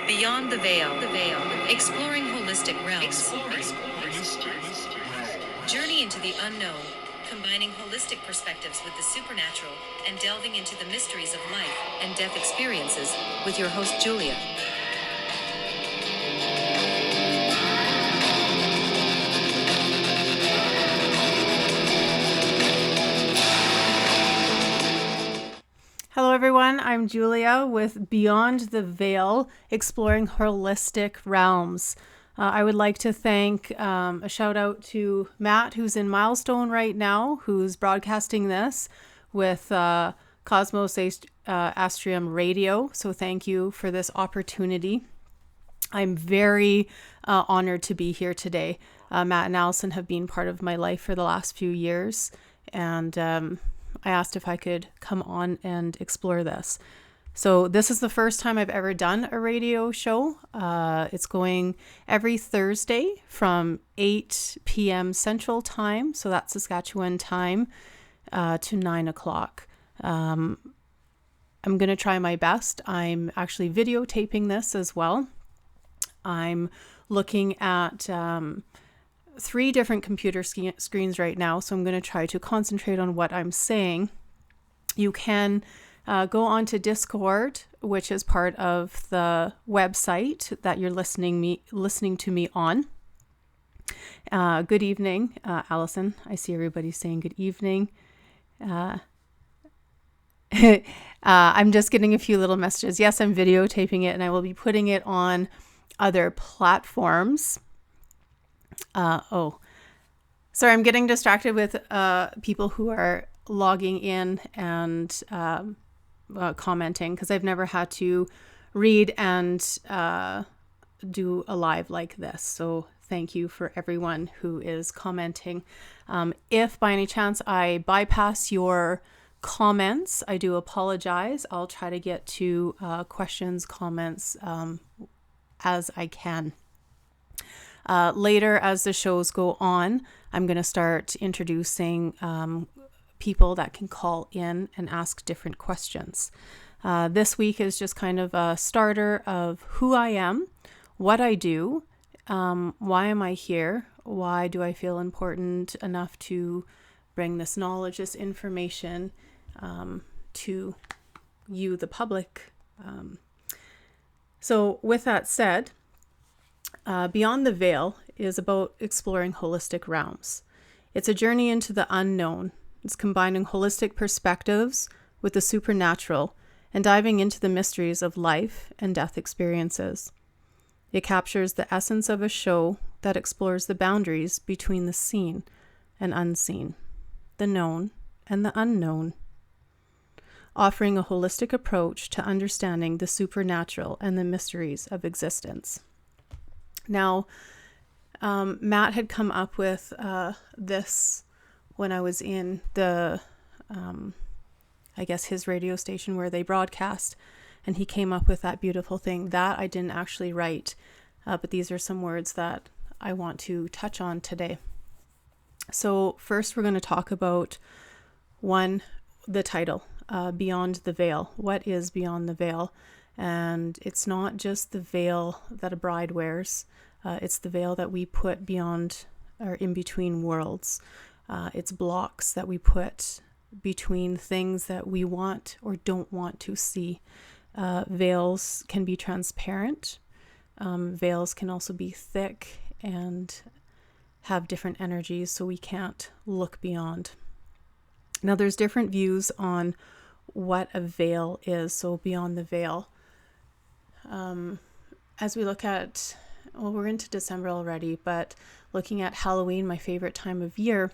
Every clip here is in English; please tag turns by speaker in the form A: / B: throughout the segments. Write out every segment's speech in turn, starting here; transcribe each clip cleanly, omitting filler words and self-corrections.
A: Beyond the Veil, exploring holistic realms. Journey into the unknown, combining holistic perspectives with the supernatural and delving into the mysteries of life and death experiences with your host, Julia.
B: Hello everyone, I'm Julia with Beyond the Veil, exploring holistic realms. I would like to thank a shout out to Matt, who's in Milestone right now, who's broadcasting this with Cosmos Astrium Radio. So thank you for this opportunity. I'm very honored to be here today. Matt and Allison have been part of my life for the last few years, and I asked if I could come on and explore this. So this is the first time I've ever done a radio show. It's going every Thursday from 8 p.m. Central Time, so that's Saskatchewan time, to 9 o'clock. I'm going to try my best. I'm actually videotaping this as well. I'm looking at 3 different computer screens right now, so I'm going to try to concentrate on what I'm saying. You can go on to Discord, which is part of the website that you're listening to me on. Good evening, Allison. I see everybody saying good evening. I'm just getting a few little messages. Yes, I'm videotaping it, and I will be putting it on other platforms. Sorry, I'm getting distracted with people who are logging in and commenting, because I've never had to read and do a live like this. So thank you for everyone who is commenting. If by any chance I bypass your comments, I do apologize. I'll try to get to questions, comments as I can. Later, as the shows go on, I'm going to start introducing people that can call in and ask different questions. This week is just kind of a starter of who I am, what I do, why am I here, why do I feel important enough to bring this knowledge, this information to you, the public. So with that said, Beyond the Veil is about exploring holistic realms. It's a journey into the unknown. It's combining holistic perspectives with the supernatural and diving into the mysteries of life and death experiences. It captures the essence of a show that explores the boundaries between the seen and unseen, the known and the unknown, offering a holistic approach to understanding the supernatural and the mysteries of existence. Now, Matt had come up with this when I was in the, I guess, his radio station where they broadcast, and he came up with that beautiful thing that I didn't actually write, but these are some words that I want to touch on today. So first we're going to talk about the title, Beyond the Veil. What is Beyond the Veil? And it's not just the veil that a bride wears. It's the veil that we put beyond or in between worlds. It's blocks that we put between things that we want or don't want to see. Veils can be transparent. Veils can also be thick and have different energies, so we can't look beyond. Now, there's different views on what a veil is, so beyond the veil. As we look at, we're into December already, but looking at Halloween, my favorite time of year,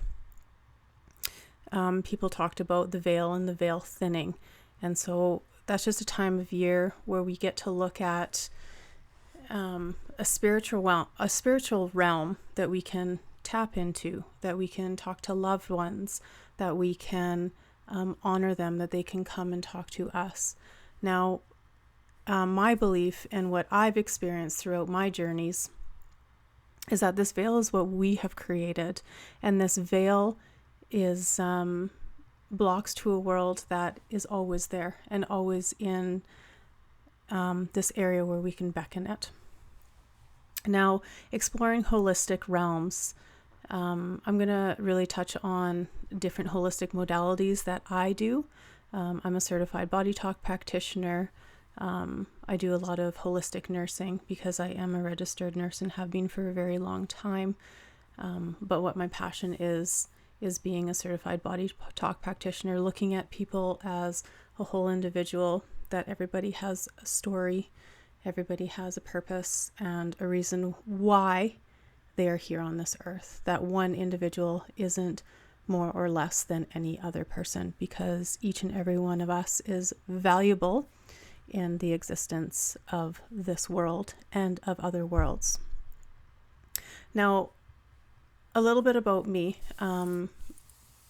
B: people talked about the veil and the veil thinning. And so that's just a time of year where we get to look at a spiritual realm that we can tap into, that we can talk to loved ones, that we can honor them, that they can come and talk to us. Now, my belief and what I've experienced throughout my journeys is that this veil is what we have created, and this veil is blocks to a world that is always there and always in this area where we can beckon it. Now, exploring holistic realms, I'm going to really touch on different holistic modalities that I do. I'm a certified body talk practitioner. I do a lot of holistic nursing because I am a registered nurse and have been for a very long time. But what my passion is being a certified body talk practitioner, looking at people as a whole individual, that everybody has a story, everybody has a purpose and a reason why they are here on this earth, that one individual isn't more or less than any other person, because each and every one of us is valuable in the existence of this world and of other worlds. Now, a little bit about me.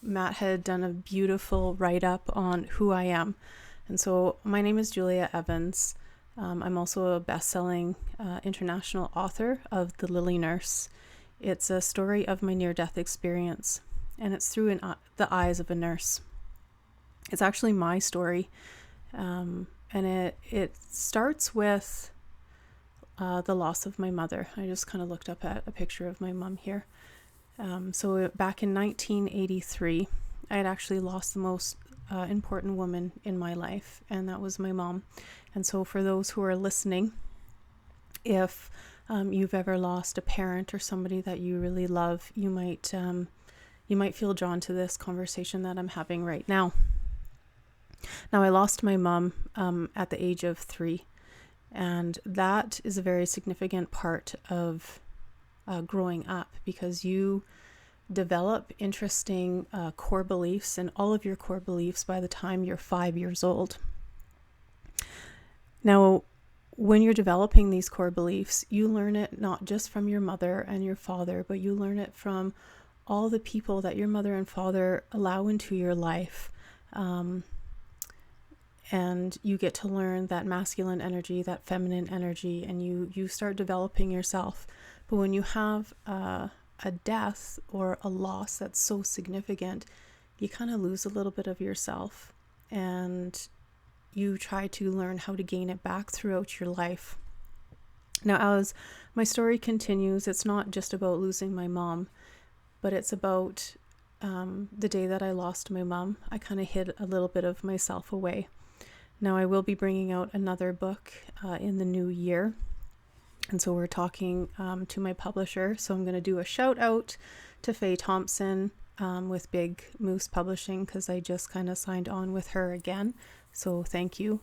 B: Matt had done a beautiful write-up on who I am. And so my name is Julia Evans. I'm also a best-selling international author of The Lily Nurse. It's a story of my near-death experience, and it's through the eyes of a nurse. It's actually my story, and it starts with the loss of my mother. I just kind of looked up at a picture of my mom here. So back in 1983, I had actually lost the most important woman in my life, and that was my mom. And so for those who are listening, if you've ever lost a parent or somebody that you really love, you might feel drawn to this conversation that I'm having right now. Now, I lost my mom at the age of 3, and that is a very significant part of growing up, because you develop interesting core beliefs, and all of your core beliefs by the time you're 5 years old. Now, when you're developing these core beliefs, you learn it not just from your mother and your father, but you learn it from all the people that your mother and father allow into your life. And you get to learn that masculine energy, that feminine energy, and you start developing yourself. But when you have a death or a loss that's so significant, you kind of lose a little bit of yourself, and you try to learn how to gain it back throughout your life. Now, as my story continues, it's not just about losing my mom, but it's about the day that I lost my mom. I kind of hid a little bit of myself away. Now, I will be bringing out another book in the new year. And so we're talking to my publisher. So I'm going to do a shout out to Faye Thompson with Big Moose Publishing, because I just kind of signed on with her again. So thank you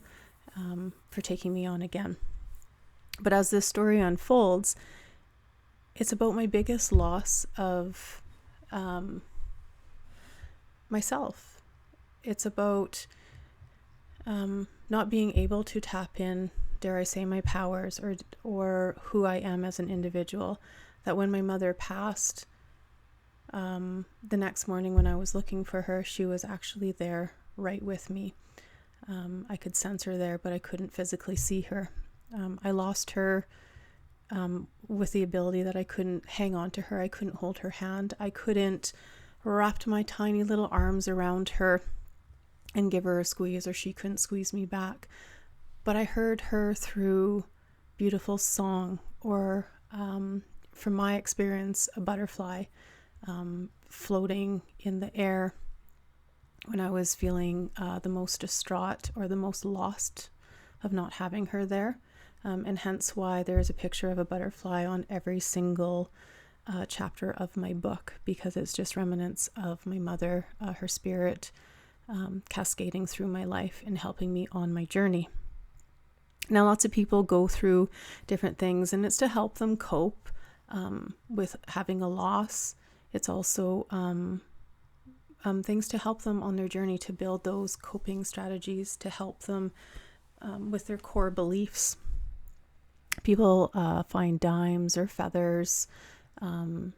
B: for taking me on again. But as this story unfolds, it's about my biggest loss of myself. It's about not being able to tap in, dare I say, my powers or who I am as an individual. That when my mother passed, the next morning when I was looking for her, she was actually there right with me. I could sense her there, but I couldn't physically see her. I lost her with the ability that I couldn't hang on to her. I couldn't hold her hand. I couldn't wrap my tiny little arms around her and give her a squeeze, or she couldn't squeeze me back. But I heard her through beautiful song, or from my experience, a butterfly floating in the air when I was feeling the most distraught or the most lost of not having her there. And hence why there's a picture of a butterfly on every single chapter of my book, because it's just remnants of my mother, her spirit, cascading through my life and helping me on my journey. Now, lots of people go through different things, and it's to help them cope with having a loss. It's also things to help them on their journey to build those coping strategies to help them with their core beliefs. People find dimes or feathers and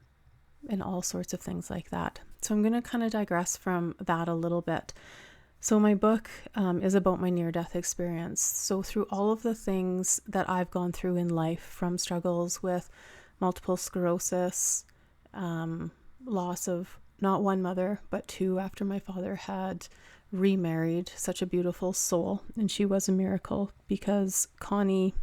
B: all sorts of things like that. So I'm going to kind of digress from that a little bit. So my book is about my near-death experience. So through all of the things that I've gone through in life, from struggles with multiple sclerosis, loss of not one mother, but two after my father had remarried such a beautiful soul, and she was a miracle because Connie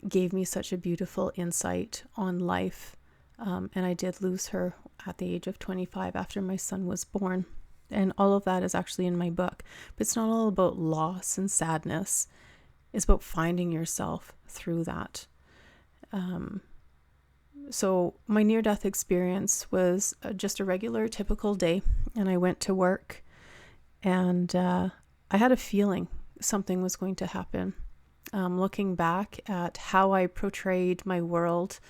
B: gave me such a beautiful insight on life. And I did lose her at the age of 25 after my son was born. And all of that is actually in my book. But it's not all about loss and sadness. It's about finding yourself through that. So my near-death experience was just a regular, typical day. And I went to work, and I had a feeling something was going to happen. Looking back at how I portrayed my world,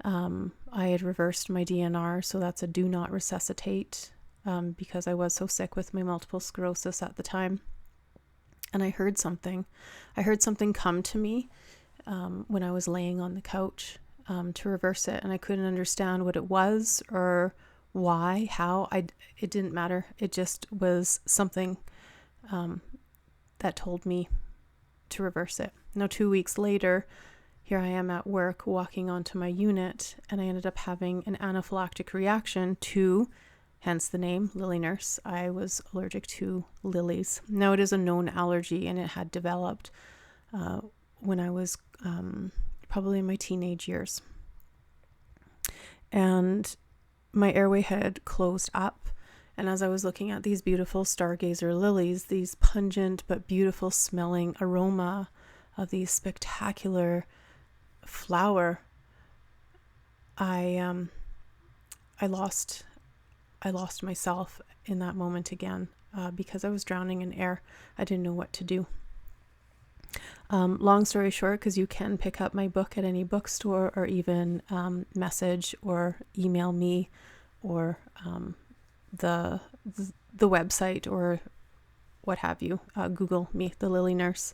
B: I had reversed my DNR, so that's a do not resuscitate, because I was so sick with my multiple sclerosis at the time. And I heard something. I heard something come to me when I was laying on the couch to reverse it, and I couldn't understand what it was or why, how. It didn't matter. It just was something that told me to reverse it. Now, 2 weeks later, here I am at work walking onto my unit, and I ended up having an anaphylactic reaction to, hence the name, lily nurse. I was allergic to lilies. Now, it is a known allergy, and it had developed when I was probably in my teenage years. And my airway had closed up. And as I was looking at these beautiful stargazer lilies, these pungent but beautiful smelling aroma of these spectacular flower, I lost myself in that moment again, because I was drowning in air. I didn't know what to do. Long story short, because you can pick up my book at any bookstore, or even message or email me, or the website, or what have you. Google me, the Lily Nurse.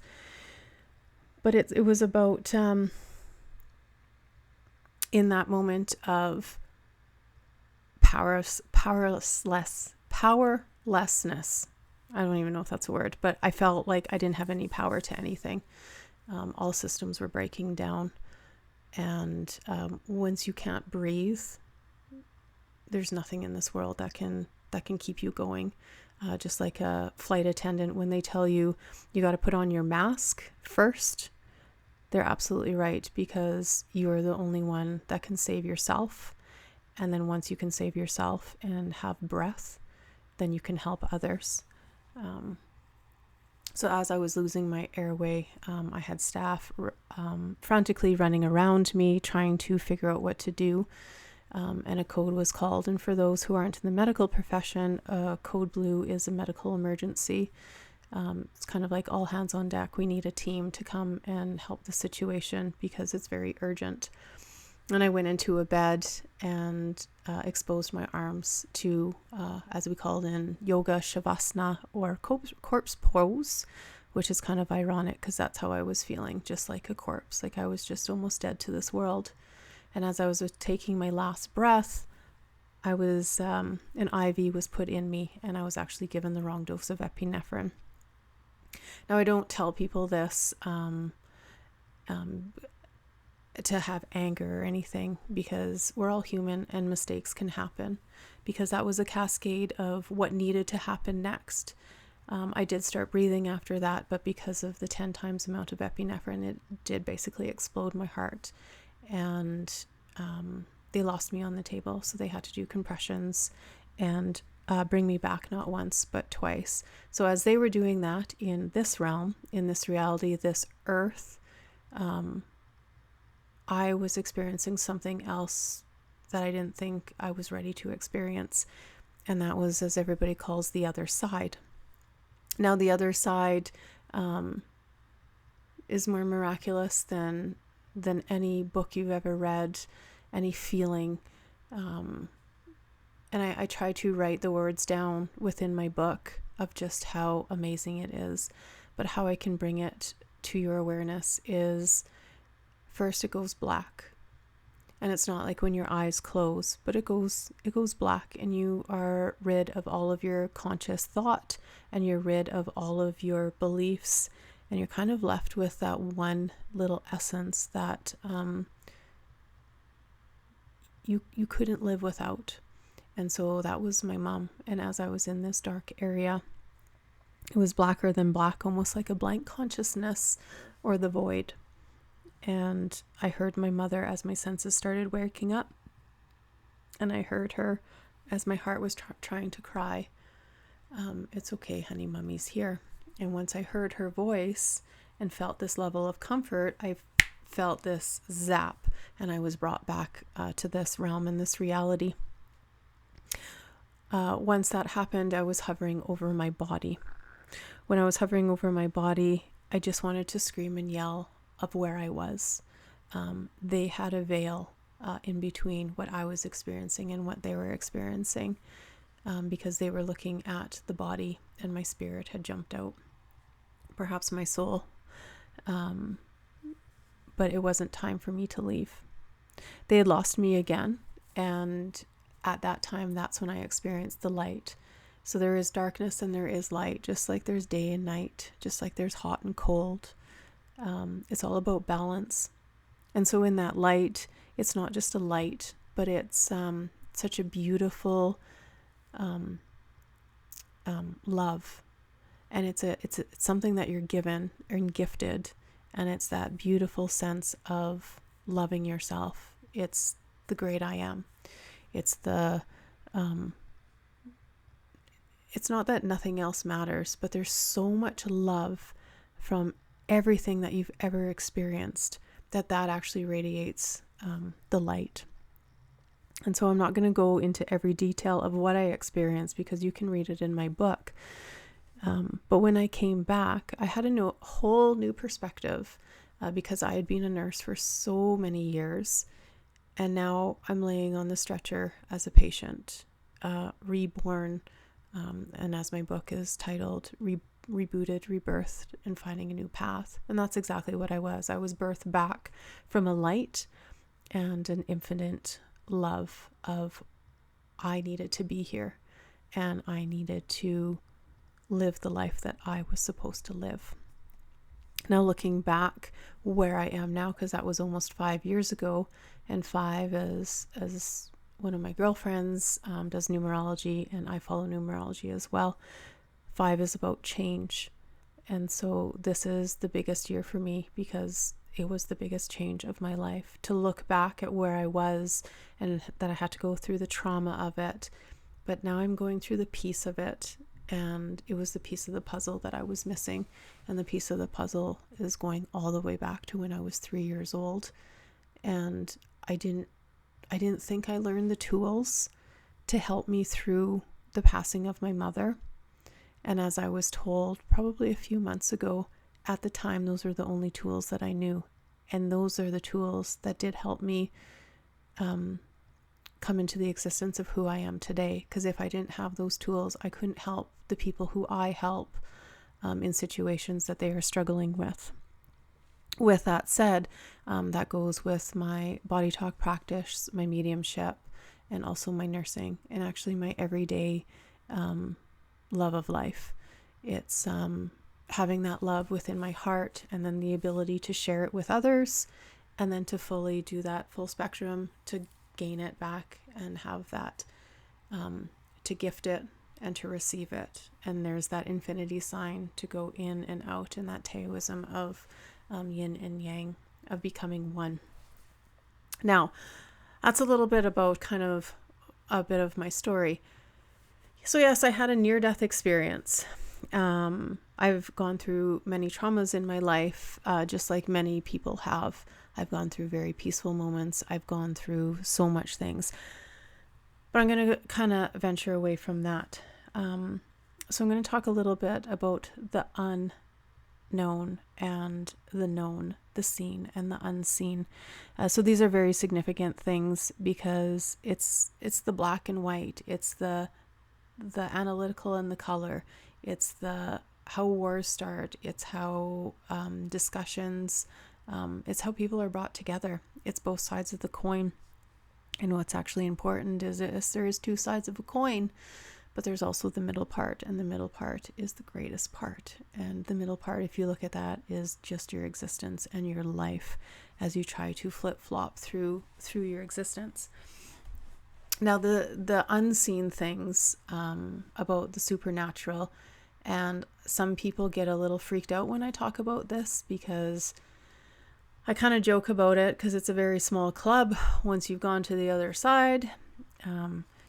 B: But it was about in that moment of powerlessness. I don't even know if that's a word, but I felt like I didn't have any power to anything. All systems were breaking down. And once you can't breathe, there's nothing in this world that can keep you going. Just like a flight attendant, when they tell you got to put on your mask first, they're absolutely right, because you are the only one that can save yourself. And then once you can save yourself and have breath, then you can help others. So as I was losing my airway, I had staff frantically running around me, trying to figure out what to do. And a code was called. And for those who aren't in the medical profession, code blue is a medical emergency. It's kind of like all hands on deck. We need a team to come and help the situation because it's very urgent. And I went into a bed and exposed my arms to, as we call it in yoga, shavasana, or corpse pose, which is kind of ironic because that's how I was feeling, just like a corpse, like I was just almost dead to this world. And as I was taking my last breath, I was an IV was put in me, and I was actually given the wrong dose of epinephrine. Now, I don't tell people this to have anger or anything, because we're all human and mistakes can happen, because that was a cascade of what needed to happen next. I did start breathing after that, but because of the 10 times amount of epinephrine, it did basically explode my heart. And they lost me on the table, so they had to do compressions and bring me back not once but twice. So as they were doing that in this realm, in this reality, this earth, I was experiencing something else that I didn't think I was ready to experience, and that was, as everybody calls, the other side. Now, the other side is more miraculous than any book you've ever read, any feeling. And I try to write the words down within my book of just how amazing it is. But how I can bring it to your awareness is, first it goes black. And it's not like when your eyes close, but it goes black, and you are rid of all of your conscious thought, and you're rid of all of your beliefs, and you're kind of left with that one little essence that you couldn't live without. And so that was my mom. And as I was in this dark area, it was blacker than black, almost like a blank consciousness or the void. And I heard my mother as my senses started waking up. And I heard her as my heart was trying to cry, "It's okay, honey, mommy's here." And once I heard her voice and felt this level of comfort, I felt this zap, and I was brought back to this realm and this reality. Once that happened, I was hovering over my body. When I was hovering over my body, I just wanted to scream and yell of where I was. They had a veil in between what I was experiencing and what they were experiencing, because they were looking at the body and my spirit had jumped out. Perhaps my soul. But it wasn't time for me to leave. They had lost me again, and at that time, that's when I experienced the light. So there is darkness and there is light, just like there's day and night, just like there's hot and cold. It's all about balance. And so in that light, it's not just a light, but it's such a beautiful love. And it's something that you're given and gifted. And it's that beautiful sense of loving yourself. It's the great I am. It's it's not that nothing else matters, but there's so much love from everything that you've ever experienced that actually radiates the light. And so I'm not going to go into every detail of what I experienced because you can read it in my book. But when I came back, I had a whole new perspective because I had been a nurse for so many years. And now I'm laying on the stretcher as a patient, reborn. And as my book is titled, Rebooted, Rebirthed, and Finding a New Path. And that's exactly what I was. I was birthed back from a light and an infinite love of I needed to be here and I needed to live the life that I was supposed to live. Now looking back where I am now, because that was almost 5 years ago, and 5 as one of my girlfriends does numerology, and I follow numerology as well. 5 is about change. And so this is the biggest year for me because it was the biggest change of my life. To look back at where I was and that I had to go through the trauma of it, but now I'm going through the piece of it, and it was the piece of the puzzle that I was missing. And the piece of the puzzle is going all the way back to when I was 3 years old. And I didn't think I learned the tools to help me through the passing of my mother. And as I was told probably a few months ago, at the time, those were the only tools that I knew. And those are the tools that did help me come into the existence of who I am today. Because if I didn't have those tools, I couldn't help the people who I help in situations that they are struggling with. With that said, that goes with my body talk practice, my mediumship, and also my nursing, and actually my everyday love of life. It's having that love within my heart, and then the ability to share it with others, and then to fully do that full spectrum, to gain it back and have that, to gift it and to receive it. And there's that infinity sign to go in and out, and that Taoism of yin and yang, of becoming one. Now, that's a little bit about kind of a bit of my story. So yes, I had a near-death experience. I've gone through many traumas in my life, just like many people have. I've gone through very peaceful moments. I've gone through so much things. But I'm going to kind of venture away from that. So I'm going to talk a little bit about the unknown and the known, the seen and the unseen. So these are very significant things because it's the black and white. It's the analytical and the color. It's how wars start. It's how discussions, it's how people are brought together. It's both sides of the coin. And what's actually important is there is two sides of a coin, but there's also the middle part, and the middle part is the greatest part. And the middle part, if you look at that, is just your existence and your life as you try to flip-flop through your existence. Now, the unseen things about the supernatural, and some people get a little freaked out when I talk about this because I kind of joke about it because it's a very small club. Once you've gone to the other side,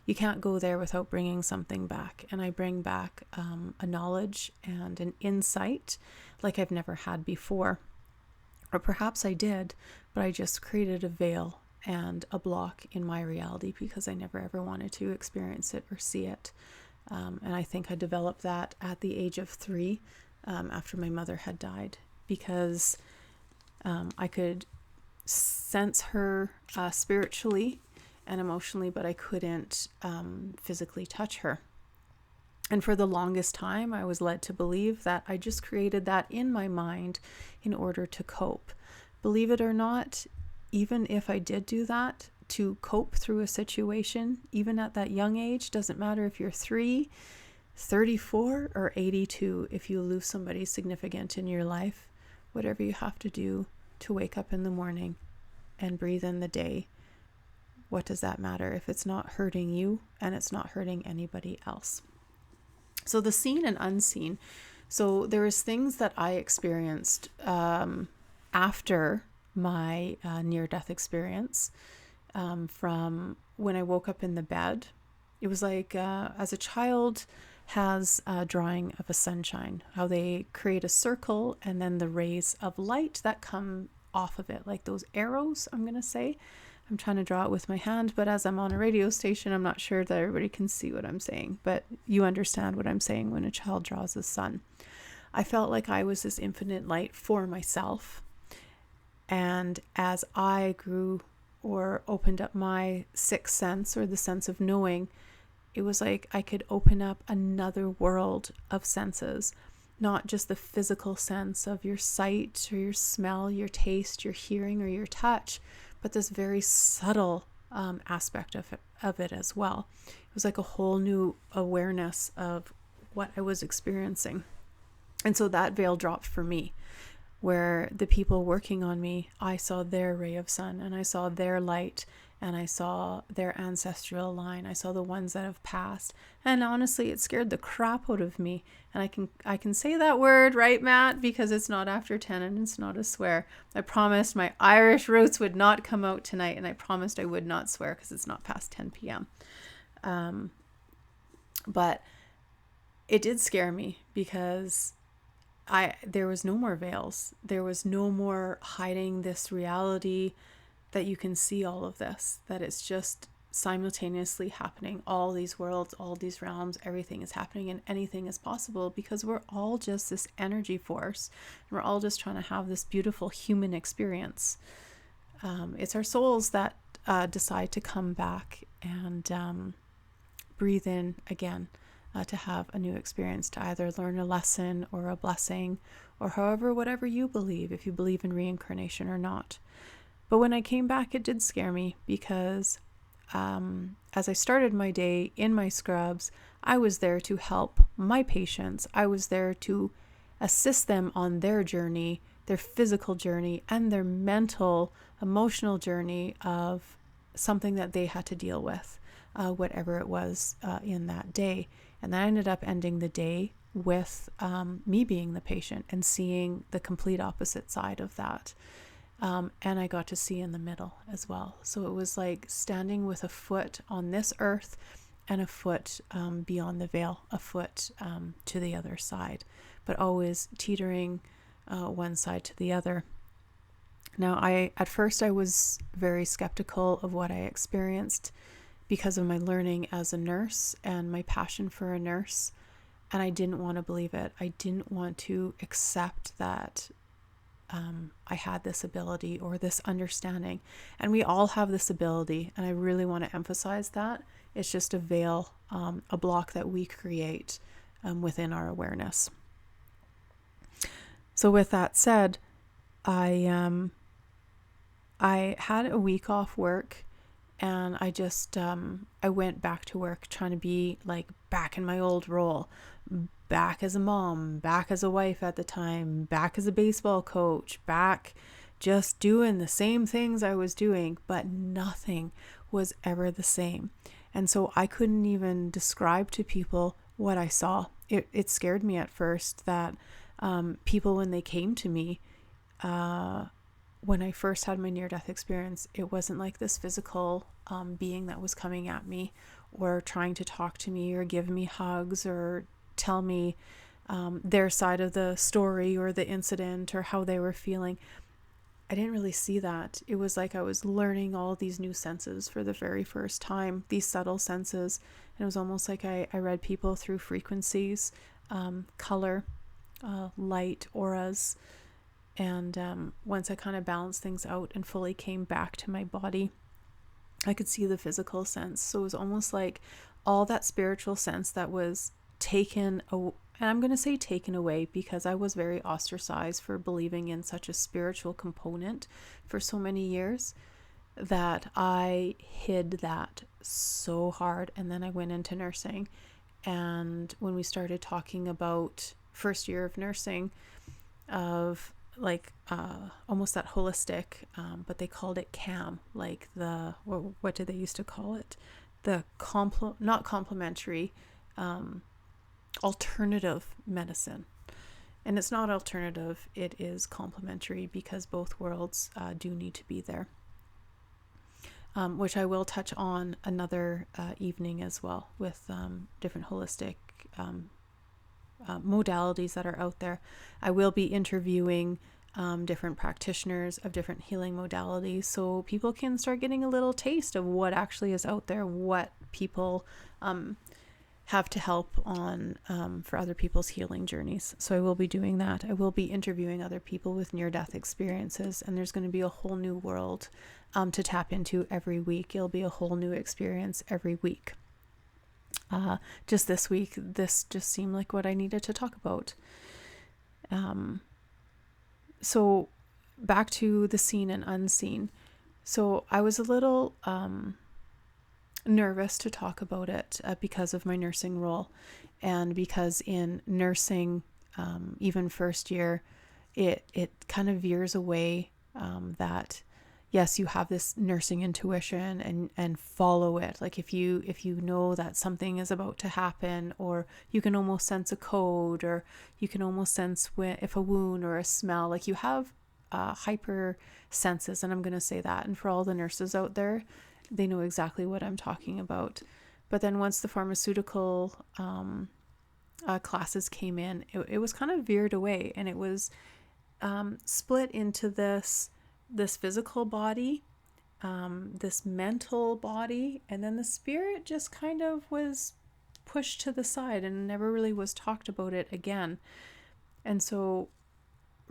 B: you can't go there without bringing something back. And I bring back a knowledge and an insight like I've never had before. Or perhaps I did, but I just created a veil and a block in my reality because I never ever wanted to experience it or see it. And I think I developed that at the age of 3 after my mother had died, because I could sense her spiritually and emotionally, but I couldn't physically touch her. And for the longest time, I was led to believe that I just created that in my mind in order to cope. Believe it or not, even if I did do that to cope through a situation, even at that young age, doesn't matter if you're 3, 34, or 82, if you lose somebody significant in your life, whatever you have to do to wake up in the morning and breathe in the day, what does that matter if it's not hurting you and it's not hurting anybody else? So the seen and unseen. So there was things that I experienced after my near-death experience, from when I woke up in the bed. It was like as a child has a drawing of a sunshine, how they create a circle and then the rays of light that come off of it, like those arrows, I'm going to say. I'm trying to draw it with my hand, but as I'm on a radio station, I'm not sure that everybody can see what I'm saying, but you understand what I'm saying when a child draws a sun. I felt like I was this infinite light for myself. And as I grew or opened up my sixth sense, or the sense of knowing, it was like I could open up another world of senses, not just the physical sense of your sight or your smell, your taste, your hearing, or your touch, but this very subtle aspect of it as well. It was like a whole new awareness of what I was experiencing. And so that veil dropped for me, where the people working on me, I saw their ray of sun and I saw their light and I saw their ancestral line. I saw the ones that have passed. And honestly, it scared the crap out of me. And I can say that word, right, Matt? Because it's not after 10 and it's not a swear. I promised my Irish roots would not come out tonight, and I promised I would not swear because it's not past 10 p.m. But it did scare me because there was no more veils. There was no more hiding this reality that you can see all of this, that it's just simultaneously happening. All these worlds, all these realms, everything is happening and anything is possible because we're all just this energy force. And we're all just trying to have this beautiful human experience. It's our souls that decide to come back and breathe in again. To have a new experience, to either learn a lesson or a blessing, or whatever you believe, if you believe in reincarnation or not. But when I came back, it did scare me because as I started my day in my scrubs, I was there to help my patients. I was there to assist them on their journey, their physical journey, and their mental, emotional journey of something that they had to deal with, whatever it was in that day. And then I ended up ending the day with me being the patient and seeing the complete opposite side of that. And I got to see in the middle as well. So it was like standing with a foot on this earth and a foot beyond the veil, a foot to the other side, but always teetering one side to the other. Now, at first I was very skeptical of what I experienced because of my learning as a nurse and my passion for a nurse. And I didn't want to believe it. I didn't want to accept that I had this ability or this understanding. And we all have this ability. And I really want to emphasize that. It's just a veil, a block that we create within our awareness. So with that said, I had a week off work. And I just, I went back to work trying to be like back in my old role, back as a mom, back as a wife at the time, back as a baseball coach, back just doing the same things I was doing, but nothing was ever the same. And so I couldn't even describe to people what I saw. It scared me at first that people, when they came to me, when I first had my near-death experience, it wasn't like this physical being that was coming at me or trying to talk to me or give me hugs or tell me their side of the story or the incident or how they were feeling. I didn't really see that. It was like I was learning all these new senses for the very first time, these subtle senses. And it was almost like I read people through frequencies, color, light, auras. And once I kind of balanced things out and fully came back to my body, I could see the physical sense. So it was almost like all that spiritual sense that was taken away. And I'm going to say taken away because I was very ostracized for believing in such a spiritual component for so many years that I hid that so hard. And then I went into nursing. And when we started talking about first year of nursing, of like almost that holistic, but they called it CAM, like the, what did they used to call it? The not complementary, alternative medicine. And it's not alternative, it is complementary because both worlds do need to be there, which I will touch on another evening as well with different holistic modalities that are out there. I will be interviewing different practitioners of different healing modalities so people can start getting a little taste of what actually is out there, what people have to help on for other people's healing journeys. So I will be doing that. I will be interviewing other people with near-death experiences, and there's going to be a whole new world to tap into every week. It'll be a whole new experience every week. Just this week, this just seemed like what I needed to talk about. So back to the seen and unseen. So I was a little nervous to talk about it because of my nursing role, and because in nursing, even first year, it kind of veers away that yes, you have this nursing intuition and follow it. Like if you know that something is about to happen, or you can almost sense a code, or you can almost sense if a wound or a smell, like you have hyper senses. And I'm going to say that. And for all the nurses out there, they know exactly what I'm talking about. But then once the pharmaceutical classes came in, it was kind of veered away, and it was split into this physical body, this mental body, and then the spirit just kind of was pushed to the side and never really was talked about it again. And so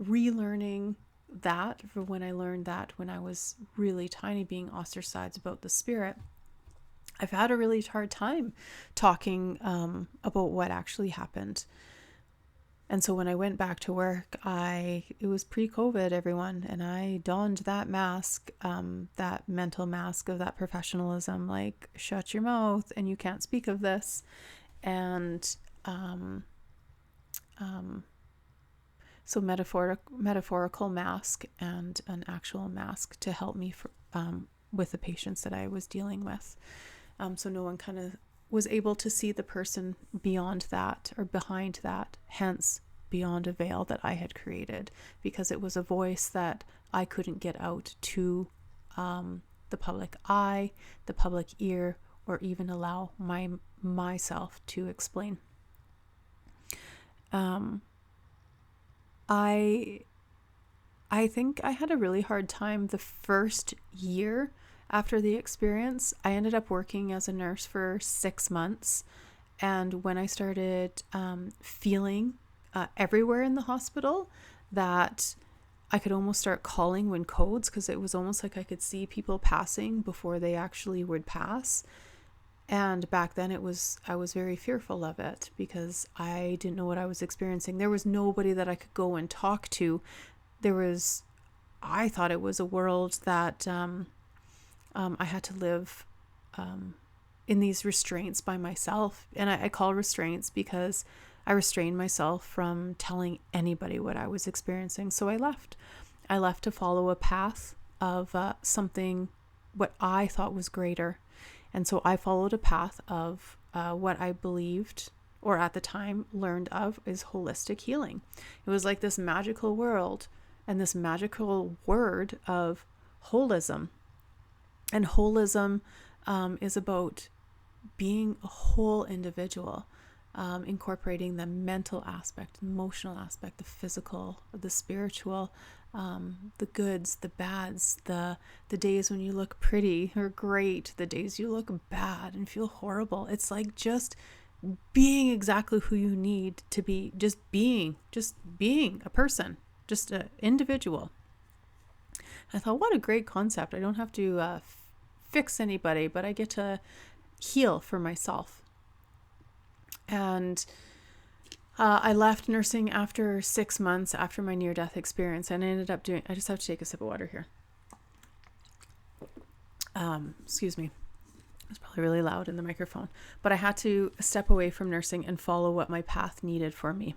B: relearning that, for when I learned that when I was really tiny, being ostracized about the spirit, I've had a really hard time talking about what actually happened. And so when I went back to work, it was pre-COVID, everyone, and I donned that mask, that mental mask of that professionalism, like, shut your mouth and you can't speak of this. And so metaphorical mask and an actual mask to help me with the patients that I was dealing with. So no one kind of was able to see the person beyond that or behind that, hence beyond a veil that I had created, because it was a voice that I couldn't get out to the public eye, the public ear, or even allow myself to explain. I think I had a really hard time the first year after the experience. I ended up working as a nurse for 6 months. And when I started feeling everywhere in the hospital that I could almost start calling when codes, because it was almost like I could see people passing before they actually would pass. And back then I was very fearful of it because I didn't know what I was experiencing. There was nobody that I could go and talk to. I thought it was a world that I had to live in these restraints by myself. And I call restraints because I restrained myself from telling anybody what I was experiencing. So I left. I left to follow a path of something what I thought was greater. And so I followed a path of what I believed, or at the time learned of, is holistic healing. It was like this magical world and this magical word of holism. And holism is about being a whole individual, incorporating the mental aspect, emotional aspect, the physical, the spiritual, the goods, the bads, the days when you look pretty or great, the days you look bad and feel horrible. It's like just being exactly who you need to be, just being a person, just an individual. I thought, what a great concept. I don't have to fix anybody, but I get to heal for myself. And I left nursing after 6 months after my near-death experience, and I ended up I just have to take a sip of water here. Excuse me. It's probably really loud in the microphone, but I had to step away from nursing and follow what my path needed for me.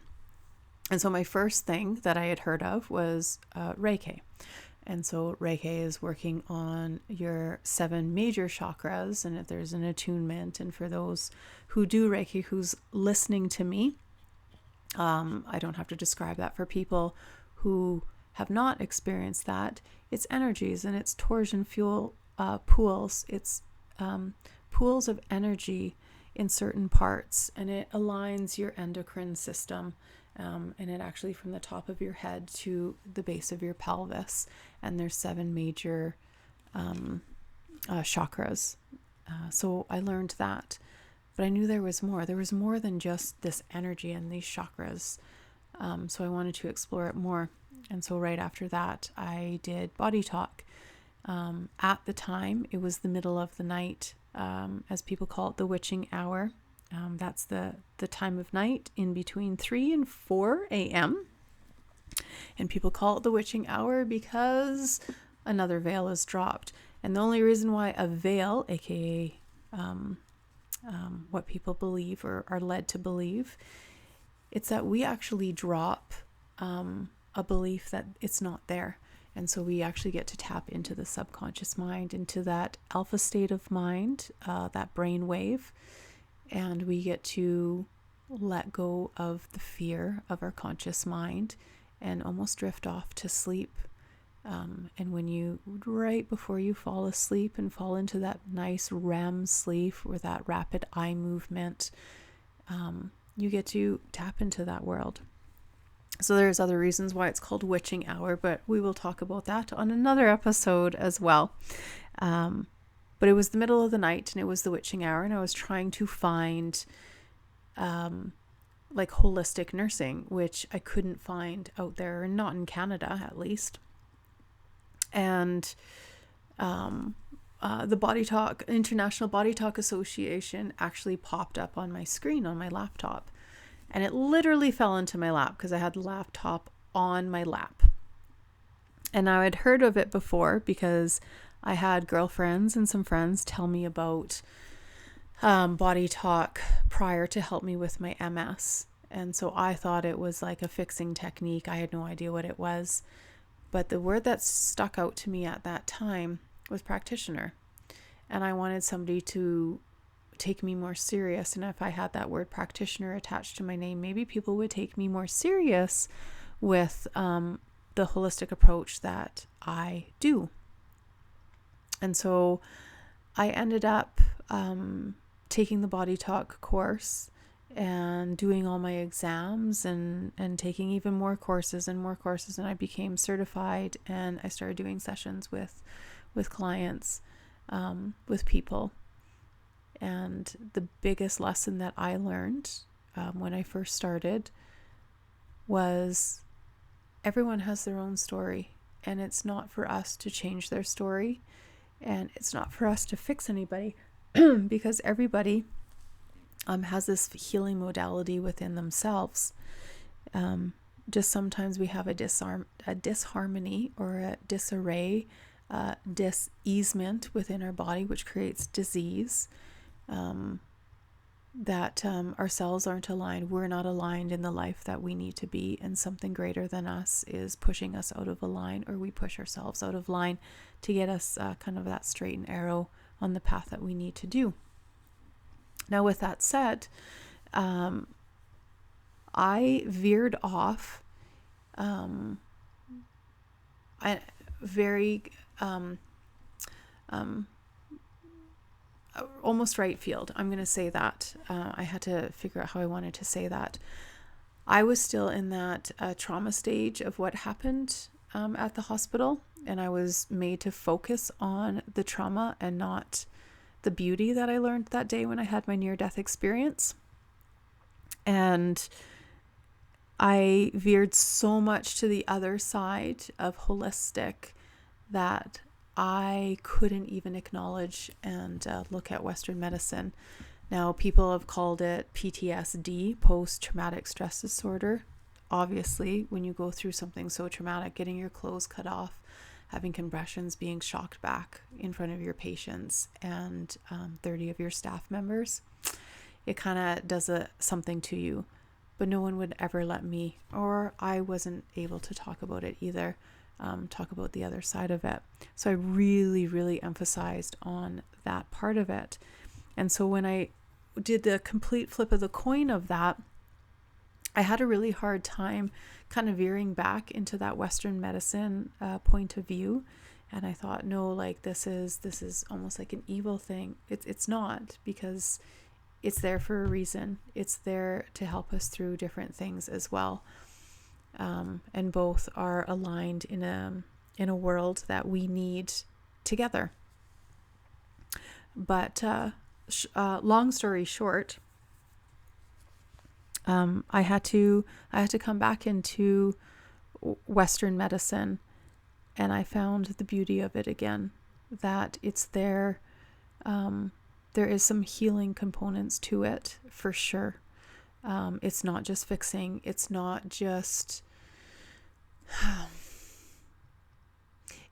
B: And so my first thing that I had heard of was Reiki. And so Reiki is working on your 7 major chakras, and if there's an attunement. And for those who do Reiki, who's listening to me, I don't have to describe that for people who have not experienced that. It's energies, and it's torsion fuel pools. It's pools of energy in certain parts, and it aligns your endocrine system. And it actually from the top of your head to the base of your pelvis. And there's 7 major chakras. So I learned that. But I knew there was more. There was more than just this energy and these chakras. So I wanted to explore it more. And so right after that, I did body talk. At the time, it was the middle of the night, as people call it, the witching hour. That's the time of night in between 3 and 4 a.m. And people call it the witching hour because another veil is dropped. And the only reason why a veil, aka what people believe or are led to believe, it's that we actually drop a belief that it's not there. And so we actually get to tap into the subconscious mind, into that alpha state of mind, that brain wave. And we get to let go of the fear of our conscious mind and almost drift off to sleep. And when you, right before you fall asleep and fall into that nice REM sleep with that rapid eye movement, you get to tap into that world. So there's other reasons why it's called witching hour, but we will talk about that on another episode as well. But it was the middle of the night and it was the witching hour, and I was trying to find like holistic nursing, which I couldn't find out there, not in Canada at least. And the Body Talk, International Body Talk Association actually popped up on my screen on my laptop. And it literally fell into my lap because I had the laptop on my lap. And I had heard of it before because I had girlfriends and some friends tell me about Body Talk prior to help me with my MS. And so I thought it was like a fixing technique. I had no idea what it was. But the word that stuck out to me at that time was practitioner. And I wanted somebody to take me more serious. And if I had that word practitioner attached to my name, maybe people would take me more serious with the holistic approach that I do. And so I ended up taking the Body Talk course and doing all my exams and taking even more courses. And I became certified, and I started doing sessions with clients, with people. And the biggest lesson that I learned when I first started was everyone has their own story, and it's not for us to change their story, and it's not for us to fix anybody because everybody has this healing modality within themselves. Just sometimes we have a disharmony or a disarray, diseasement within our body, which creates disease. That our cells aren't aligned. We're not aligned in the life that we need to be, and something greater than us is pushing us out of a line, or we push ourselves out of line to get us kind of that straight and arrow on the path that we need to do. Now, with that said, I veered off very almost right field. I'm going to say that. I had to figure out how I wanted to say that. I was still in that trauma stage of what happened at the hospital, and I was made to focus on the trauma and not the beauty that I learned that day when I had my near-death experience. And I veered so much to the other side of holistic that I couldn't even acknowledge and look at Western medicine. Now, people have called it PTSD, post-traumatic stress disorder. Obviously, when you go through something so traumatic, getting your clothes cut off, having compressions, being shocked back in front of your patients and 30 of your staff members, it kind of does something to you. But no one would ever let me, or I wasn't able to talk about it either, talk about the other side of it. So I really, really emphasized on that part of it. And so when I did the complete flip of the coin of that, I had a really hard time kind of veering back into that Western medicine point of view. And I thought, no, like this is almost like an evil thing. It's not, because it's there for a reason. It's there to help us through different things as well. And both are aligned in a world that we need together. But long story short, I had to come back into Western medicine, and I found the beauty of it again, that it's there. There is some healing components to it for sure. It's not just fixing. It's not just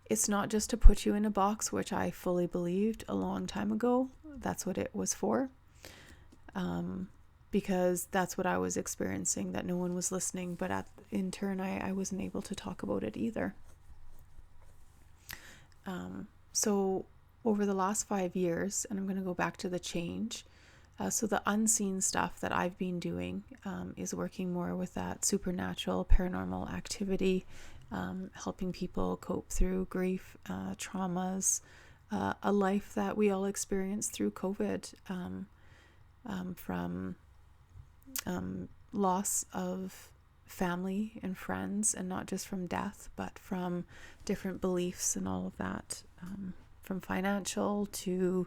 B: to put you in a box, which I fully believed a long time ago. That's what it was for. Because that's what I was experiencing, that no one was listening. But in turn, I wasn't able to talk about it either. So over the last 5 years, and I'm going to go back to the change. So the unseen stuff that I've been doing is working more with that supernatural, paranormal activity, helping people cope through grief, traumas, a life that we all experienced through COVID, from loss of family and friends, and not just from death, but from different beliefs and all of that, from financial to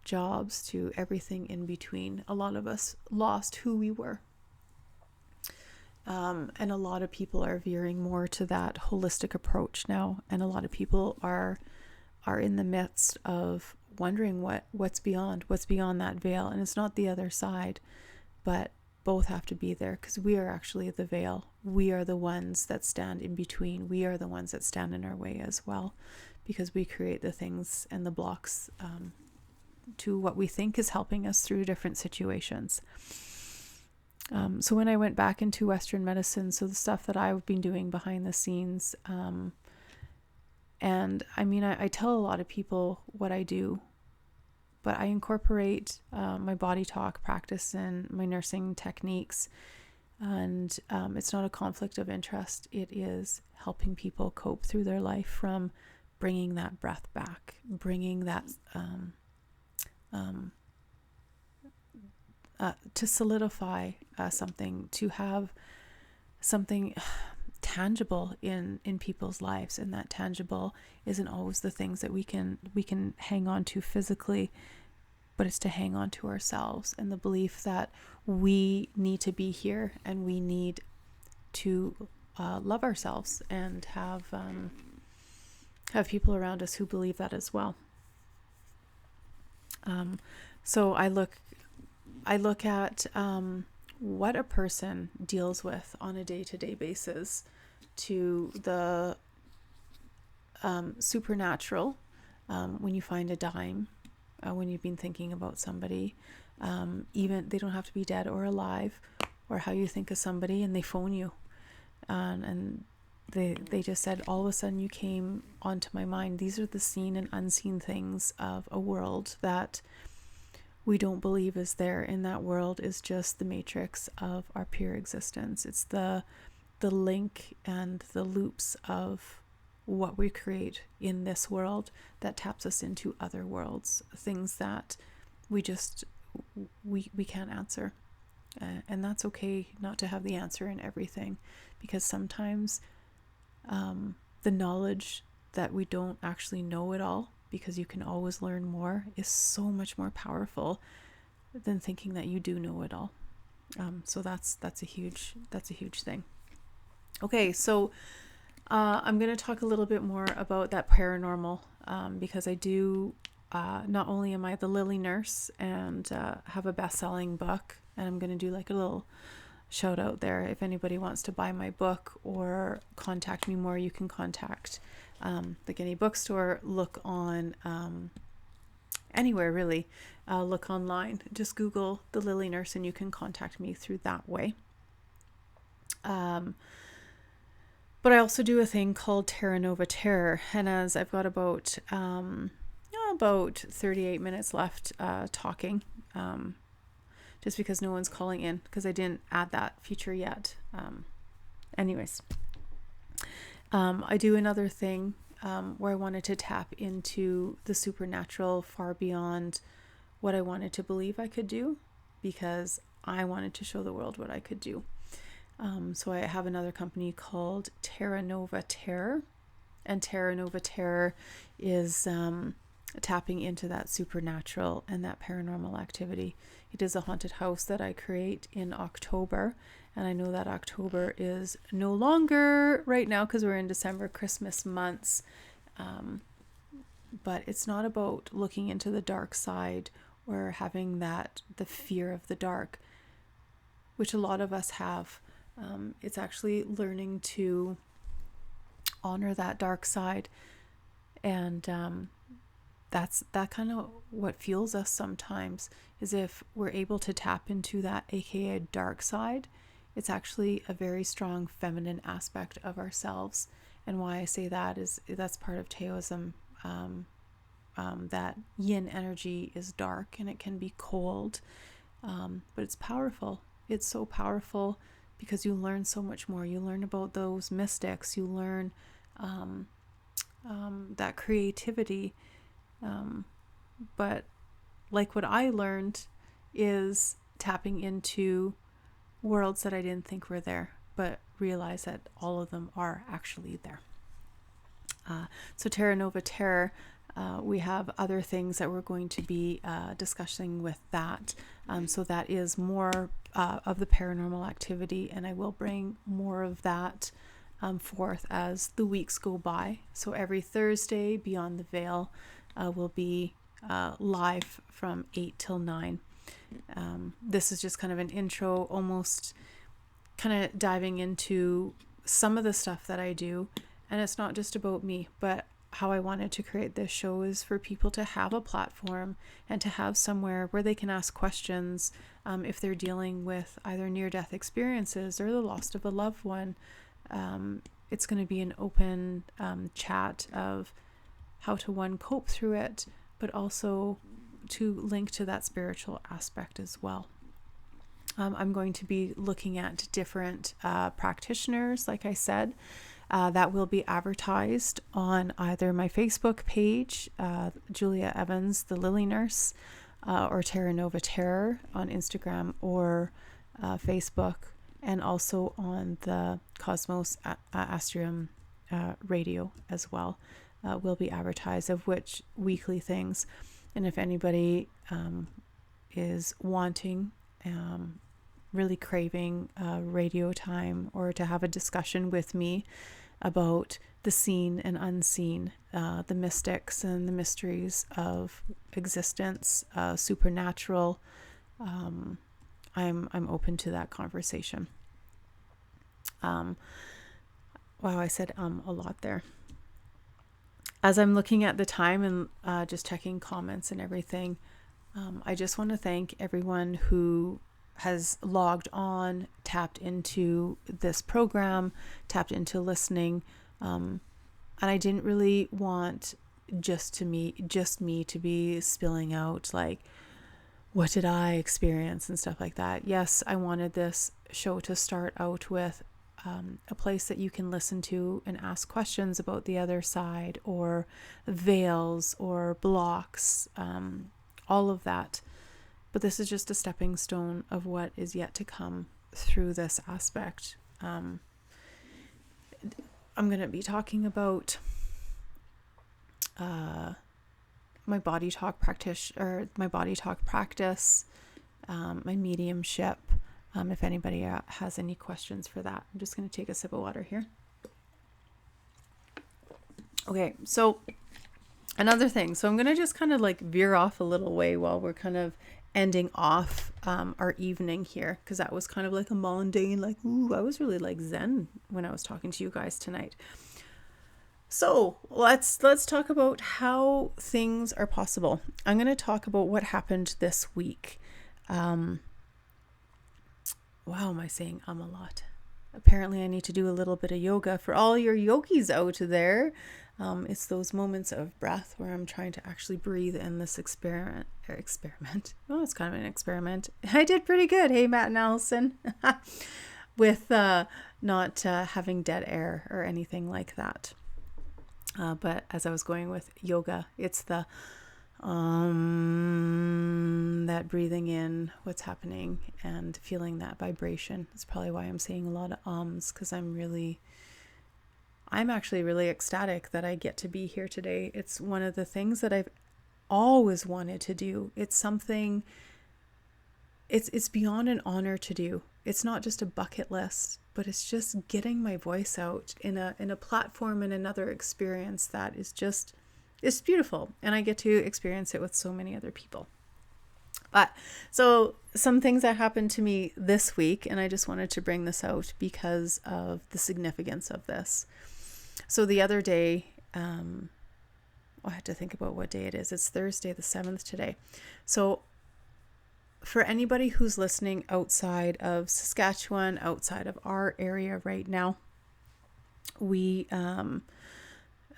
B: jobs to everything in between. A lot of us lost who we were. And a lot of people are veering more to that holistic approach now. And a lot of people are in the midst of wondering what's beyond that veil. And it's not the other side, but both have to be there, because we are actually the veil. We are the ones that stand in between. We are the ones that stand in our way as well, because we create the things and the blocks to what we think is helping us through different situations. So when I went back into Western medicine, so the stuff that I've been doing behind the scenes, and I mean, I tell a lot of people what I do, but I incorporate my body talk practice and my nursing techniques, and it's not a conflict of interest. It is helping people cope through their life, from bringing that breath back, bringing that to solidify something, to have something tangible in people's lives. And that tangible isn't always the things that we can hang on to physically, but it's to hang on to ourselves, and the belief that we need to be here, and we need to love ourselves, and have people around us who believe that as well. So I look at what a person deals with on a day-to-day basis, to the supernatural, when you find a dime, when you've been thinking about somebody, even they don't have to be dead or alive, or how you think of somebody and they phone you, and they just said, all of a sudden you came onto my mind. These are the seen and unseen things of a world that we don't believe is there. In that world is just the matrix of our pure existence. It's the link and the loops of what we create in this world that taps us into other worlds, things that we can't answer. And that's okay not to have the answer in everything, because sometimes the knowledge that we don't actually know it all, because you can always learn more, is so much more powerful than thinking that you do know it all. So that's a huge thing. Okay, so I'm going to talk a little bit more about that paranormal, because I do, not only am I the Lily Nurse and have a best-selling book, and I'm going to do like a little shout out there. If anybody wants to buy my book or contact me more, you can contact like any bookstore, look on anywhere really, look online, just Google the Lily Nurse and you can contact me through that way. But I also do a thing called Terra Nova Terror, and as I've got about 38 minutes left talking, just because no one's calling in, because I didn't add that feature yet. Anyways, I do another thing where I wanted to tap into the supernatural far beyond what I wanted to believe I could do, because I wanted to show the world what I could do. So I have another company called Terra Nova Terror, and Terra Nova Terror is tapping into that supernatural and that paranormal activity. It is a haunted house that I create in October, and I know that October is no longer right now because we're in December, Christmas months, but it's not about looking into the dark side or having the fear of the dark, which a lot of us have. It's actually learning to honor that dark side, and that's kind of what fuels us sometimes, is if we're able to tap into that, aka dark side. It's actually a very strong feminine aspect of ourselves. And why I say that is that's part of Taoism, that yin energy is dark and it can be cold, but it's powerful. It's so powerful because you learn so much more. You learn about those mystics, you learn that creativity. But like what I learned is tapping into worlds that I didn't think were there, but realize that all of them are actually there. So Terra Nova Terror, we have other things that we're going to be discussing with that. So that is more of the paranormal activity, and I will bring more of that forth as the weeks go by. So every Thursday, Beyond the Veil will be live from 8 till 9. This is just kind of an intro, almost kind of diving into some of the stuff that I do. And it's not just about me, but how I wanted to create this show is for people to have a platform and to have somewhere where they can ask questions if they're dealing with either near-death experiences or the loss of a loved one. It's going to be an open chat of how to cope through it, but also to link to that spiritual aspect as well. I'm going to be looking at different practitioners, like I said, that will be advertised on either my Facebook page, Julia Evans, the Lily Nurse, or Terra Nova Terror on Instagram or Facebook, and also on the Cosmos Astrium radio as well. Will be advertised, of which weekly things. And if anybody is wanting, really craving radio time, or to have a discussion with me about the seen and unseen, the mystics and the mysteries of existence, supernatural, I'm open to that conversation. Wow, I said a lot there. As I'm looking at the time and just checking comments and everything, I just want to thank everyone who has logged on, tapped into this program, tapped into listening. And I didn't really want just me to be spilling out like, what did I experience and stuff like that. Yes, I wanted this show to start out with a place that you can listen to and ask questions about the other side, or veils or blocks, all of that. But this is just a stepping stone of what is yet to come through this aspect. I'm going to be talking about my body talk practice, my mediumship. If anybody has any questions for that, I'm just going to take a sip of water here. Okay, so another thing. So I'm going to just kind of like veer off a little way while we're kind of ending off our evening here, because that was kind of like a mundane, like, ooh, I was really like zen when I was talking to you guys tonight. So let's talk about how things are possible. I'm going to talk about what happened this week. Wow, am I saying a lot? Apparently I need to do a little bit of yoga for all your yogis out there. It's those moments of breath where I'm trying to actually breathe in this experiment. Oh, it's kind of an experiment. I did pretty good. Hey, Matt and Allison. With not having dead air or anything like that. But as I was going with yoga, it's the that breathing in what's happening and feeling that vibration. That's probably why I'm saying a lot of ums, because I'm actually really ecstatic that I get to be here today. It's one of the things that I've always wanted to do. It's something, it's beyond an honor to do. It's not just a bucket list, but it's just getting my voice out in a platform and another experience that is just, it's beautiful. And I get to experience it with so many other people. But so some things that happened to me this week, and I just wanted to bring this out because of the significance of this. So the other day, I had to think about what day it is. It's Thursday the 7th today. So for anybody who's listening outside of Saskatchewan, outside of our area right now, we had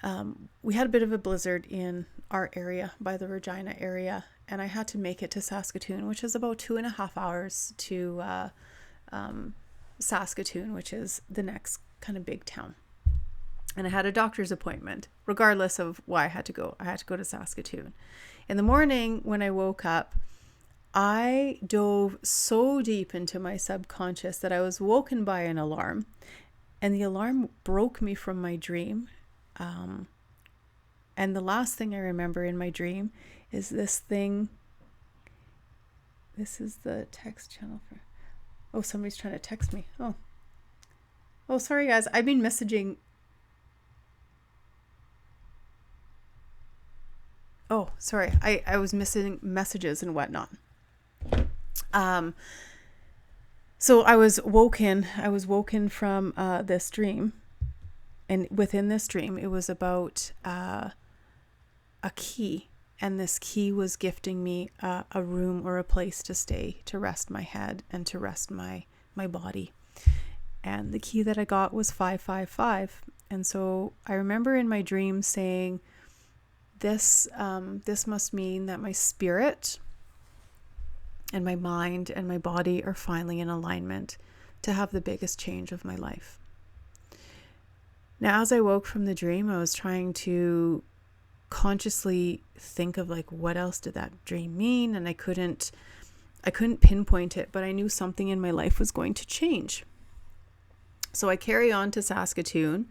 B: a bit of a blizzard in our area by the Regina area, and I had to make it to Saskatoon, which is about 2.5 hours to Saskatoon, which is the next kind of big town. And I had a doctor's appointment, regardless of why I had to go. I had to go to Saskatoon. In the morning, when I woke up, I dove so deep into my subconscious that I was woken by an alarm, and the alarm broke me from my dream. And the last thing I remember in my dream is this thing. This is the text channel for, oh, somebody's trying to text me. Oh, sorry guys. I've been messaging. Oh, sorry. I was missing messages and whatnot. So I was woken from this dream, and within this dream, it was about a key, and this key was gifting me a room or a place to stay, to rest my head and to rest my body. And the key that I got was 555. And so I remember in my dream saying, this must mean that my spirit and my mind and my body are finally in alignment to have the biggest change of my life. Now, as I woke from the dream, I was trying to consciously think of like, what else did that dream mean? And I couldn't pinpoint it, but I knew something in my life was going to change. So I carry on to Saskatoon,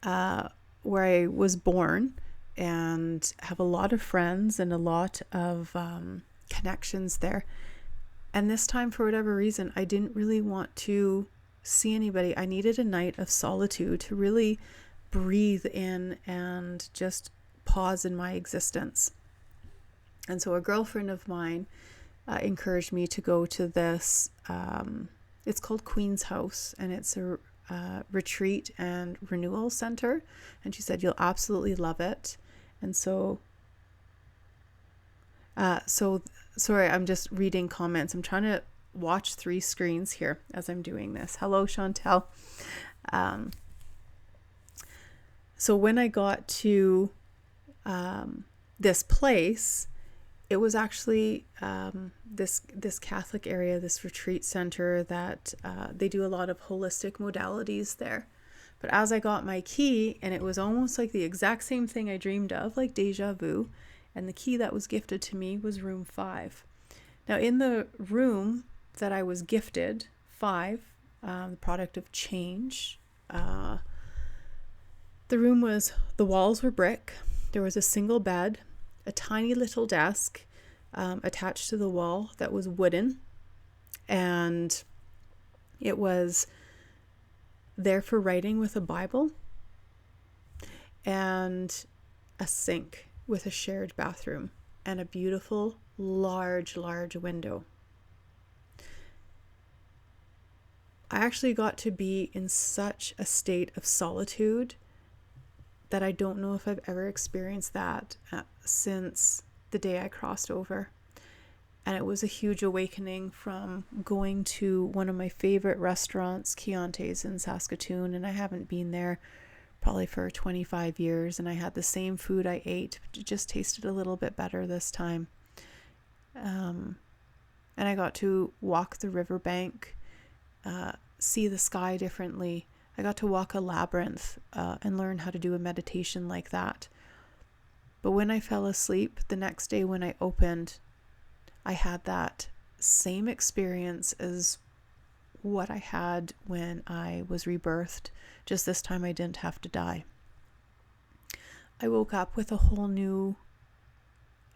B: where I was born, and have a lot of friends and a lot of connections there. And this time, for whatever reason, I didn't really want to see anybody. I needed a night of solitude to really breathe in and just pause in my existence. And so a girlfriend of mine encouraged me to go to this, it's called Queen's House, and it's a retreat and renewal center. And she said, you'll absolutely love it. And so sorry, I'm just reading comments. I'm trying to watch 3 screens here as I'm doing this. Hello, Chantel. So when I got to this place, it was actually this Catholic area, this retreat center that they do a lot of holistic modalities there. But as I got my key, and it was almost like the exact same thing I dreamed of, like deja vu, and the key that was gifted to me was room 5. Now in the room that I was gifted, 5, the product of change, the walls were brick. There was a single bed, a tiny little desk attached to the wall that was wooden, and it was there for writing with a Bible, and a sink with a shared bathroom, and a beautiful large window. I actually got to be in such a state of solitude that I don't know if I've ever experienced that since the day I crossed over. And it was a huge awakening from going to one of my favorite restaurants, Chianti's in Saskatoon, and I haven't been there probably for 25 years, and I had the same food I ate, but it just tasted a little bit better this time. And I got to walk the riverbank, see the sky differently. I got to walk a labyrinth and learn how to do a meditation like that. But when I fell asleep, the next day when I opened, I had that same experience as what I had when I was rebirthed. Just this time I didn't have to die. I woke up with a whole new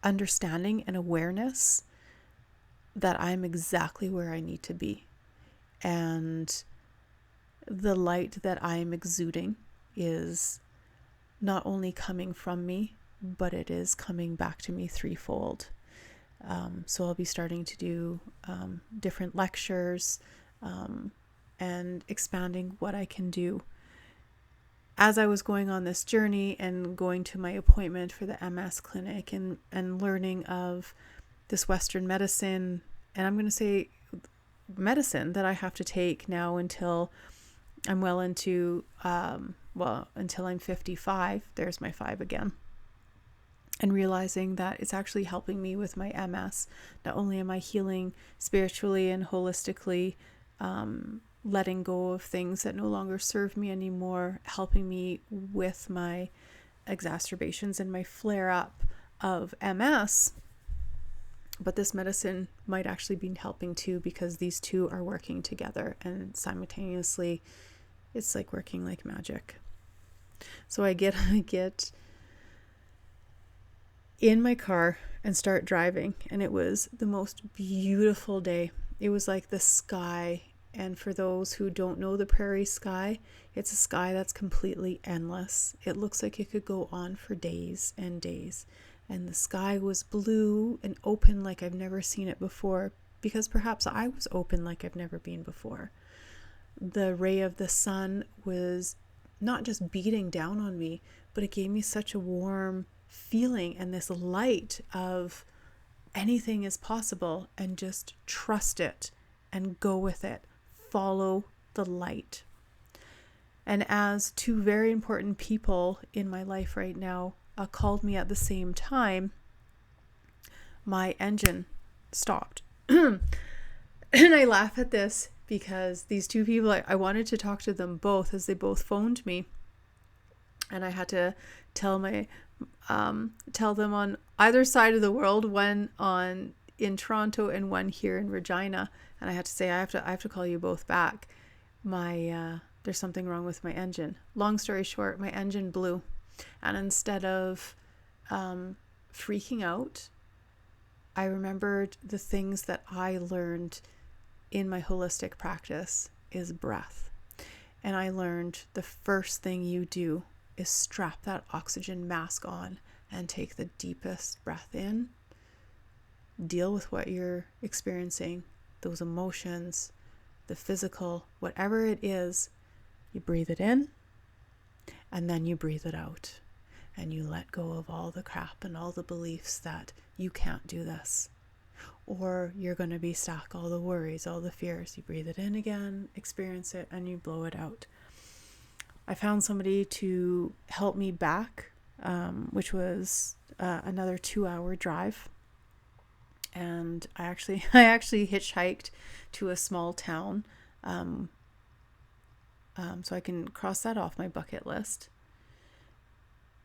B: understanding and awareness that I'm exactly where I need to be. And the light that I am exuding is not only coming from me, but it is coming back to me threefold. So I'll be starting to do different lectures and expanding what I can do. As I was going on this journey and going to my appointment for the MS clinic and learning of this Western medicine, and I'm going to say medicine that I have to take now until I'm well into, until I'm 55, there's my 5 again. And realizing that it's actually helping me with my MS. Not only am I healing spiritually and holistically, letting go of things that no longer serve me anymore, helping me with my exacerbations and my flare up of MS. But this medicine might actually be helping too, because these two are working together, and simultaneously it's like working like magic. So I get in my car and start driving, and it was the most beautiful day. It was like the sky, and for those who don't know the prairie sky, it's a sky that's completely endless. It looks like it could go on for days and days, and the sky was blue and open like I've never seen it before, because perhaps I was open like I've never been before. The ray of the sun was not just beating down on me, but it gave me such a warm feeling and this light of anything is possible, and just trust it and go with it. Follow the light. And as 2 very important people in my life right now called me at the same time, my engine stopped. And I laugh at this because these 2 people, I wanted to talk to them both as they both phoned me. And I had to tell them on either side of the world, one in Toronto and one here in Regina. And I had to say, I have to call you both back. There's something wrong with my engine. Long story short, my engine blew. And instead of freaking out, I remembered the things that I learned in my holistic practice is breath. And I learned the first thing you do is strap that oxygen mask on and take the deepest breath in. Deal with what you're experiencing, those emotions, the physical, whatever it is. You breathe it in, and then you breathe it out, and you let go of all the crap and all the beliefs that you can't do this. or you're going to be stuck, all the worries, all the fears. You breathe it in again, experience it, and you blow it out. I found somebody to help me back, which was another 2-hour drive. And I actually hitchhiked to a small town, so I can cross that off my bucket list.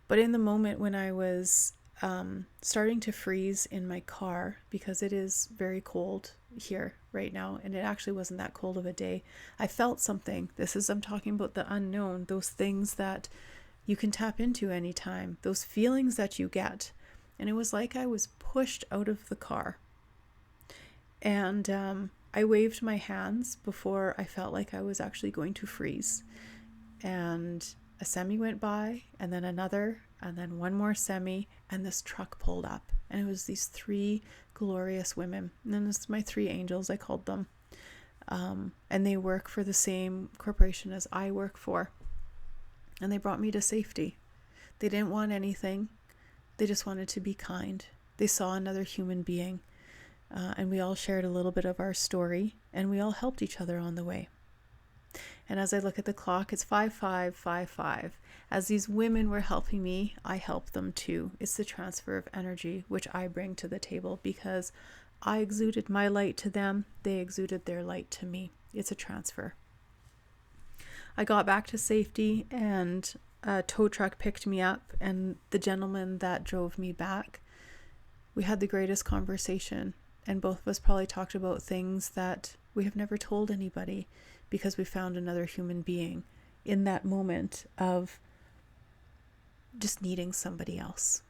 B: But in the moment when I was starting to freeze in my car, because it is very cold here right now, and it actually wasn't that cold of a day, I felt something. I'm talking about the unknown, those things that you can tap into anytime, those feelings that you get. And it was like I was pushed out of the car. And I waved my hands before I felt like I was actually going to freeze. And a semi went by, and then another, and then one more semi, and this truck pulled up. And it was these 3 glorious women. And then this is my 3 angels, I called them. And they work for the same corporation as I work for. And they brought me to safety. They didn't want anything. They just wanted to be kind. They saw another human being. And we all shared a little bit of our story, and we all helped each other on the way. And as I look at the clock, it's 5:55. As these women were helping me, I helped them too. It's the transfer of energy, which I bring to the table, because I exuded my light to them. They exuded their light to me. It's a transfer. I got back to safety, and a tow truck picked me up, and the gentleman that drove me back, we had the greatest conversation. And both of us probably talked about things that we have never told anybody, because we found another human being in that moment of just needing somebody else.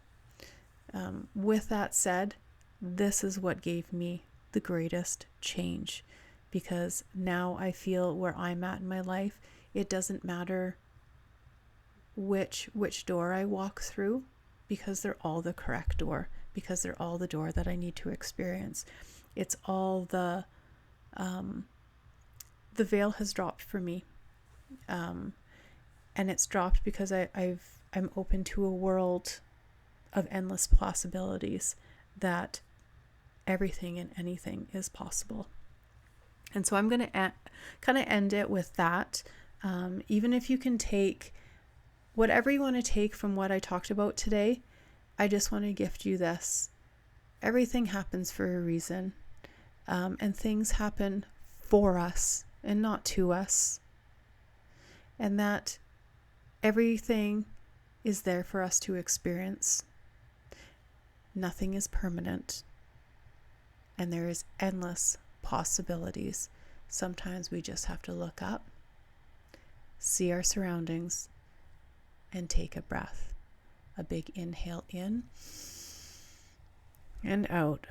B: With that said, this is what gave me the greatest change, because now I feel where I'm at in my life, it doesn't matter which door I walk through, because they're all the correct door, because they're all the door that I need to experience. It's all the veil has dropped for me. And it's dropped because I'm open to a world of endless possibilities, that everything and anything is possible. And so I'm going to kind of end it with that. Even if you can take whatever you want to take from what I talked about today, I just want to gift you this. Everything happens for a reason, and things happen for us and not to us. And that everything is there for us to experience. Nothing is permanent, and there is endless possibilities. Sometimes we just have to look up, see our surroundings, and take a breath. A big inhale in and out.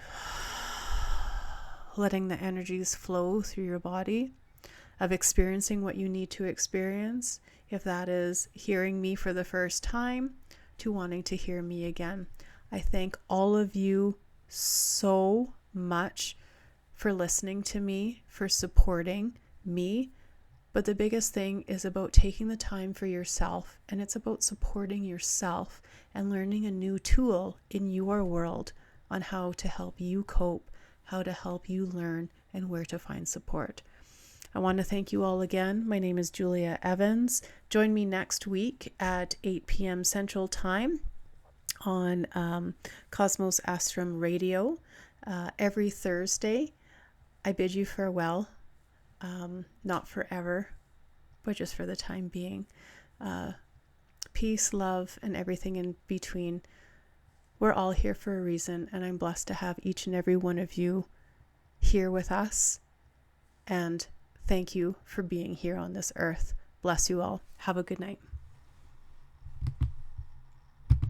B: Letting the energies flow through your body, of experiencing what you need to experience. If that is hearing me for the first time, to wanting to hear me again. I thank all of you so much for listening to me, for supporting me. But the biggest thing is about taking the time for yourself, and it's about supporting yourself and learning a new tool in your world on how to help you cope, how to help you learn, and where to find support. I want to thank you all again. My name is Julia Evans. Join me next week at 8 p.m. Central Time on Cosmos Astrum Radio every Thursday. I bid you farewell. Not forever, but just for the time being. Peace, love, and everything in between. We're all here for a reason, and I'm blessed to have each and every one of you here with us. And thank you for being here on this earth. Bless you all. Have a good night.